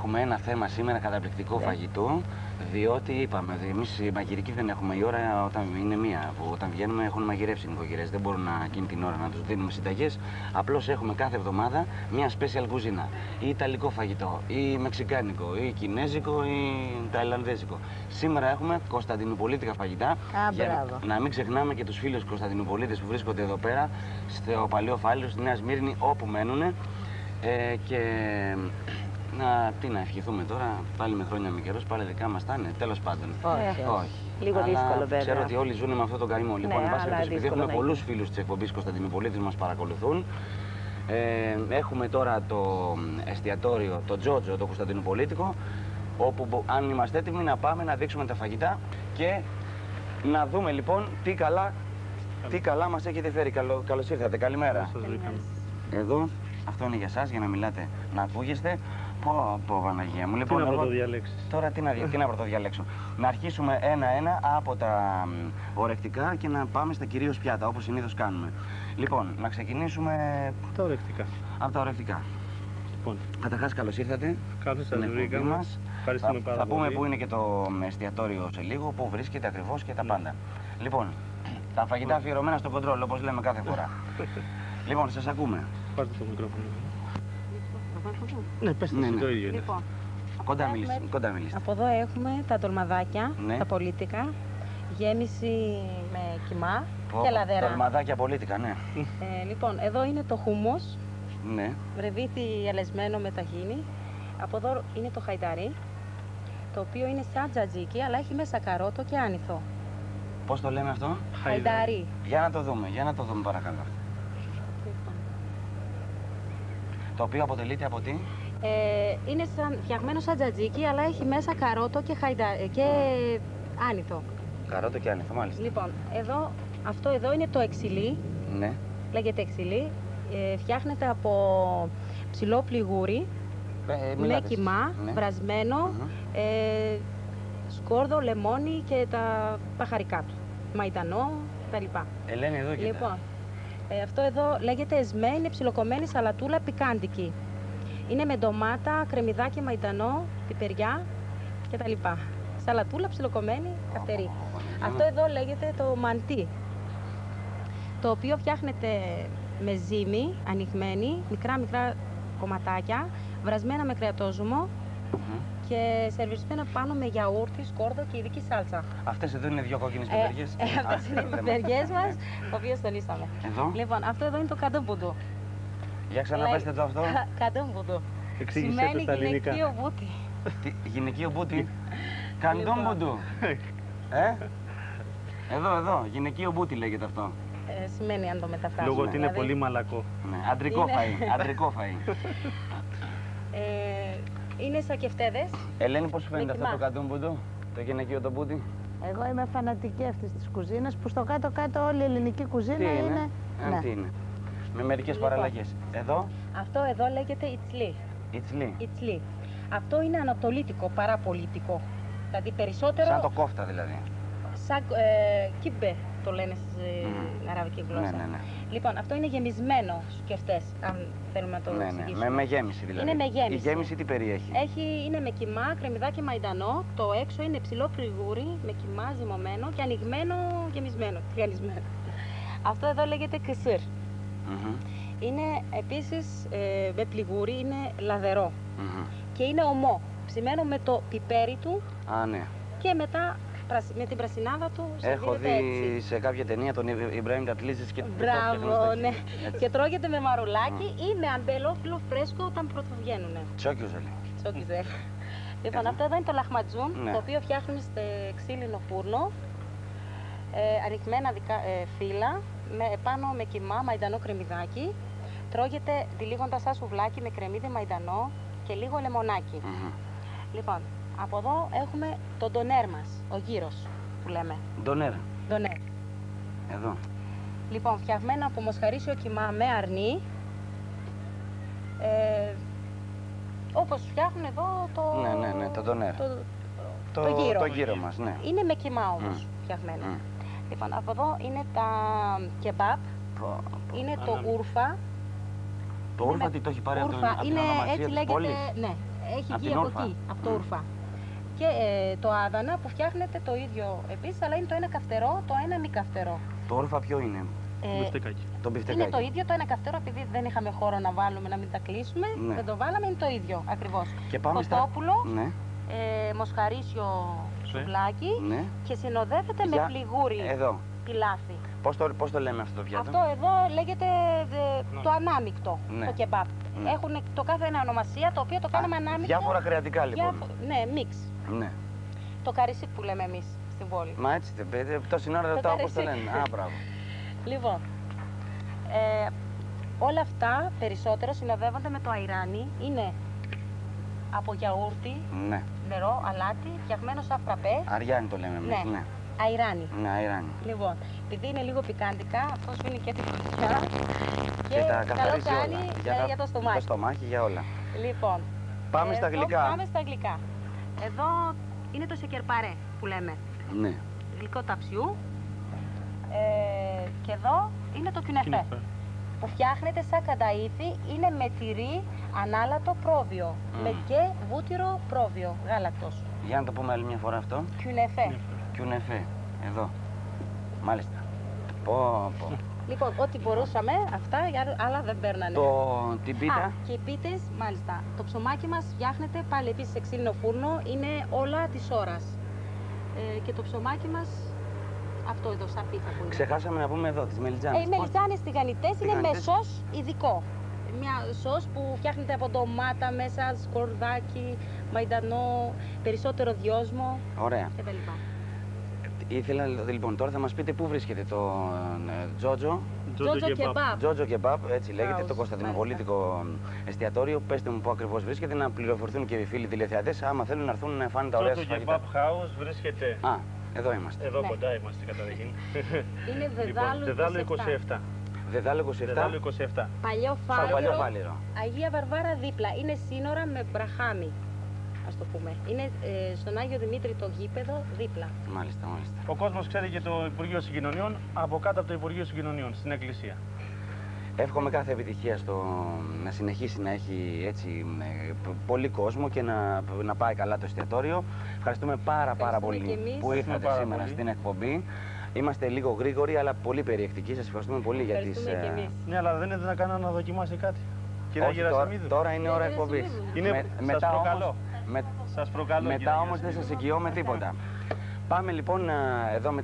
έχουμε ένα θέμα σήμερα, καταπληκτικό φαγητό. Διότι είπαμε, εμείς οι μαγειρικοί δεν έχουμε η ώρα όταν είναι μία. Που όταν βγαίνουμε έχουν μαγειρεύσει οι νοικοκυρές. Δεν μπορούν εκείνη την ώρα να τους δίνουμε συνταγές. Απλώς έχουμε κάθε εβδομάδα μία special κουζίνα. Ή ιταλικό φαγητό, ή μεξικάνικο, ή κινέζικο, ή ταϊλανδέζικο. Σήμερα έχουμε κωνσταντινουπολίτικα φαγητά. Για να μην ξεχνάμε και τους φίλους Κωνσταντινουπολίτες που βρίσκονται εδώ πέρα, στο Παλαιό Φάληρο, στη Νέα Σμύρνη, όπου μένουν. Και τι να ευχηθούμε τώρα, πάλι με χρόνια μικρός, πάλι δικά μας θα είναι, τέλος πάντων. Όχι. Λίγο δύσκολο βέβαια. Ξέρω ότι όλοι ζουν με αυτό τον καημό. Λοιπόν, επειδή έχουμε πολλούς φίλους της εκπομπής Κωνσταντινουπολίτης μας παρακολουθούν, έχουμε τώρα το εστιατόριο, το Τζότζο, το Κωνσταντινουπολίτικο, όπου αν είμαστε έτοιμοι να πάμε να δείξουμε τα φαγητά και να δούμε λοιπόν τι καλά μας έχετε φέρει. Καλώς ήρθατε, καλημέρα. Εδώ, αυτό είναι για σας, για να μιλάτε, να ακούγεστε. Πω, Παναγία μου. Λοιπόν, τι να πρωτοδιαλέξεις. Τώρα τι να πρωτοδιαλέξω. Να αρχίσουμε ένα-ένα από τα ορεκτικά και να πάμε στα κυρίως πιάτα, όπως συνήθως κάνουμε. Λοιπόν, να ξεκινήσουμε τα ορεκτικά. Από τα ορεκτικά. Λοιπόν. Καταρχάς, καλώς ήρθατε. Καλώς σας βρήκαμε. Ευχαριστούμε πάρα θα πολύ. πούμε που είναι και το εστιατόριο σε λίγο, που βρίσκεται ακριβώς και τα πάντα. Λοιπόν, τα φαγητά αφιερωμένα στο κοντρόλ, όπως λέμε κάθε φορά. Λοιπόν, σας ακούμε. Πάρτε το μικρόφωνο. Ναι, πες το ίδιο. Λοιπόν, κοντά μιλήστε. Από εδώ έχουμε τα τολμαδάκια, τα πολίτικα, γέμιση με κιμά και λαδερά. Τολμαδάκια πολίτικα, ναι. Λοιπόν, εδώ είναι το χούμος, ναι. Βρεβίθι αλεσμένο με ταγίνι. Από εδώ είναι το χαϊταρί, το οποίο είναι σαν τζατζίκι, αλλά έχει μέσα καρότο και άνηθο. Πώς το λέμε αυτό? Χαϊταρί. Για να το δούμε παρακαλώ. Το οποίο αποτελείται από τι? Είναι φτιαγμένο σαν τζατζίκι, αλλά έχει μέσα καρότο και άνηθο. Καρότο και άνηθο, μάλιστα. Λοιπόν, αυτό εδώ είναι το εξιλί. Ναι. Λέγεται εξιλί. Φτιάχνεται από ψηλό πληγούρι, με κιμά, βρασμένο, σκόρδο, λεμόνι και τα παχαρικά του. Μαϊντανό κτλ. Ελένη, εδώ κοίτα. Λοιπόν, αυτό εδώ λέγεται εσμέ, είναι ψιλοκομμένη σαλατούλα πικάντικη. Είναι με ντομάτα, κρεμμυδάκι, μαϊντανό, πιπεριά κτλ. Σαλατούλα ψιλοκομμένη, καυτερή. Αυτό εδώ λέγεται το μαντί, το οποίο φτιάχνεται με ζύμη, ανοιγμένη, μικρά κομματάκια, βρασμένα με κρεατόζουμο και σερβιρισμένα πάνω με γιαούρτι, σκόρδο και ειδική σάλτσα. Αυτές εδώ είναι δύο κόκκινες πιπεριές. Αυτές είναι οι πιπεριές μας, οι οποίες τονίσαμε. Εδώ. Λοιπόν, αυτό εδώ είναι το καντούμπουντου. Για ξαναπέστε το αυτό. Καντούμπουντου. Εξήγησέ το στα ελληνικά. Γυναικείο μπούτι. Γυναικείο μπούτι. Καντούμπουντου. Εδώ, γυναικείο μπούτι λέγεται αυτό. Σημαίνει αν το μεταφράσουμε. Λόγω ότι είναι πολύ μαλακό. Ναι, αντρικό φαΐ. Είναι σακευτέδες. Ελένη, πώς σου φαίνεται αυτό το καντούμπουντου, το γυναικείο το μπούτι? Εγώ είμαι φανατική αυτής της κουζίνας, που στο κάτω-κάτω όλη η ελληνική κουζίνα είναι. Τι είναι. Με μερικές παραλλαγές. Εδώ. Αυτό εδώ λέγεται ιτσλί. Ιτσλί. Αυτό είναι ανατολίτικο, παραπολίτικο. Δηλαδή περισσότερο. Σαν το κόφτα δηλαδή. Σαν κιμπέ το λένε στην αραβική γλώσσα. Ναι. Λοιπόν, αυτό είναι γεμισμένο σκεφτές, αν θέλουμε να το εξηγήσουμε. Με γέμιση δηλαδή. Είναι με γέμιση. Η γέμιση τι περιέχει? Είναι με κιμά, κρεμμυδάκι μαϊντανό. Το έξω είναι ψηλό φρυγούρι, με κιμά ζυμωμένο και ανοιγμένο, γεμισμένο. Αυτό εδώ λέγεται κεσίρ. Είναι επίσης με πληγούρι, είναι λαδερό. Και είναι ομό, ψημένο με το πιπέρι του. Ναι. Και μετά με την πρασινάδα του. Έχω δει έτσι σε κάποια ταινία τον Ιμπραήμ Τατλίζης και μπράβο, ναι. Και τρώγεται με μαρουλάκι ή με αμπελόφυλλο φρέσκο όταν πρωτοβγαίνουνε. Τσόκιουζελ. Λοιπόν, αυτό εδώ είναι το λαχματζούν, το οποίο φτιάχνουμε σε ξύλινο φούρνο. Ανοιγμένα φύλλα, επάνω με κιμά, μαϊντανό κρεμμυδάκι. Τρώγεται τυλίγοντας σαν σουβλάκι με κρεμμύδι μαϊντανό και λίγο λεμονάκι. Λοιπόν, από εδώ έχουμε τον ντονέρ μας, ο γύρος που λέμε. Ντονέρ. Εδώ. Λοιπόν, φτιαγμένο από μοσχαρίσιο κιμά με αρνί. Όπως φτιάχνουν εδώ το... Ναι, το ντονέρ. Το γύρο μας, ναι. Είναι με κιμά όμως φτιαγμένο. Λοιπόν, από εδώ είναι τα κεμπάπ, είναι το ούρφα. Το ούρφα τι το έχει πάρει από την ονομασία της πόλης? Ναι, Έχει Απ' βγει την από Ούρφα. εκεί, από το Ούρφα. Και το άδανα που φτιάχνεται το ίδιο επίσης, αλλά είναι το ένα καυτερό, το ένα μη καυτερό. Το όρφα ποιο είναι? Μπιφτεκάκι. Το μπιφτεκάκι. Είναι το ίδιο, το ένα καυτερό, επειδή δεν είχαμε χώρο να βάλουμε, να μην τα κλείσουμε, Ναι. δεν το βάλαμε, είναι το ίδιο ακριβώς. Και πάμε Κοτόπουλο, Ναι, μοσχαρίσιο σουβλάκι ναι. και συνοδεύεται με Για- φλιγούρι Εδώ. πιλάφι. Πώς το λέμε αυτό το πιάτο? Αυτό εδώ λέγεται το ανάμεικτο, Ναι. το κεμπάπ. Ναι. Έχουν το κάθε ένα ονομασία, το οποίο το κάναμε ανάμεικτο. Διάφορα κρεατικά λοιπόν. Ναι, μίξ. Ναι. Το καρισί που λέμε εμείς στην πόλη. Μα έτσι δεν πείτε, τόση ώρα ρωτάω πώς το καρύσι. λένε. Α, μπράβο. Λοιπόν, όλα αυτά περισσότερο συνοδεύονται με το αϊράνι. Είναι από γιαούρτι, Ναι. νερό, αλάτι, φτιαγμένο σαν φραπέ. Αριάνι το λέμε εμείς. Ναι. Ναι. Αϊράνι. Ναι, αεράνι. Λοιπόν, επειδή είναι λίγο πικάντικα, αυτό σου είναι και την φωτιά Και τα καλό καθαρίζει κάνει όλα. για το στομάχι. Το στομάχι για όλα. Λοιπόν, Πάμε στα εδώ γλυκά. Πάμε στα γλυκά. Εδώ είναι το σεκερπαρέ που λέμε. Ναι. Γλυκό ταψιού. Και εδώ είναι το κιουνεφέ. Κινεφέ. Που φτιάχνεται σαν κανταήθη, είναι με τυρί ανάλατο πρόβιο. Με και βούτυρο πρόβιο γάλακτος. Για να το πούμε άλλη μια φορά αυτό. Κιουνεφέ. Κιουνεφέ. Εδώ. Μάλιστα. Πω, πω. Λοιπόν, ό,τι μπορούσαμε, αυτά, άλλα δεν παίρνανε. Την πίτα. Α, και οι πίτες, μάλιστα. Το ψωμάκι μας φτιάχνεται πάλι επίσης σε ξύλινο φούρνο, είναι όλα της ώρας. Και το ψωμάκι μας, αυτό εδώ, σαν πίτα που είναι. Ξεχάσαμε να πούμε εδώ τις μελιτζάνες. Οι μελιτζάνες τηγανιτές είναι με τηγανιτές. σως ειδικό. Μια σως που φτιάχνεται από ντομάτα μέσα, σκορδάκι, μαϊντανό, περισσότερο δυόσμο Ωραία. κτλ. Ήθελα λοιπόν τώρα θα μας πείτε πού βρίσκεται το Τζότζο. Τζότζο κεμπάπ. Τζότζο Κεμπάπ, έτσι λέγεται, House, το κωνσταντινοπολίτικο εστιατόριο. Πέστε μου πού ακριβώς βρίσκεται, να πληροφορθούν και οι φίλοι τηλεθεατές άμα θέλουν να έρθουν να φάνε τα ωραία Το σας φαγητά. Kebab House βρίσκεται Α, εδώ είμαστε. εδώ Ναι. κοντά είμαστε καταρχήν. Είναι Λοιπόν, Δεδάλου 27. 27. Δεδάλο 27, Δεδάλου 27. Παλιό στο παλιό Φάληρο, Φάληρο. Αγία Βαρβάρα δίπλα. Είναι σύνορα με Μπραχάμι, ας το πούμε. Είναι στον Άγιο Δημήτρη το γήπεδο δίπλα. Μάλιστα, μάλιστα. Ο κόσμος ξέρει και το Υπουργείο Συγκοινωνιών από κάτω από το Υπουργείο Συγκοινωνιών στην Εκκλησία. Εύχομαι κάθε επιτυχία να συνεχίσει να έχει έτσι πολύ κόσμο και να πάει καλά το εστιατόριο. Ευχαριστούμε πάρα Ευχαριστούμε πολύ και εμείς. που ήρθατε πάρα σήμερα πολύ. στην εκπομπή. Είμαστε λίγο γρήγοροι αλλά πολύ περιεκτικοί. Σας ευχαριστούμε πολύ για τις... Ευχαριστούμε και εμείς. Ναι, αλλά δεν είναι δυνατόν να δοκιμάσει κάτι. Κυρία Όχι, τώρα, Γερασιμίδου. τώρα είναι ώρα Κύριε εκπομπής. Γερασιμίδου. Είναι- σας προκαλώ. με- Σας προκαλώ. μετά κυρία όμως δεν σας εγγυώμαι τίποτα. Πάμε λοιπόν εδώ με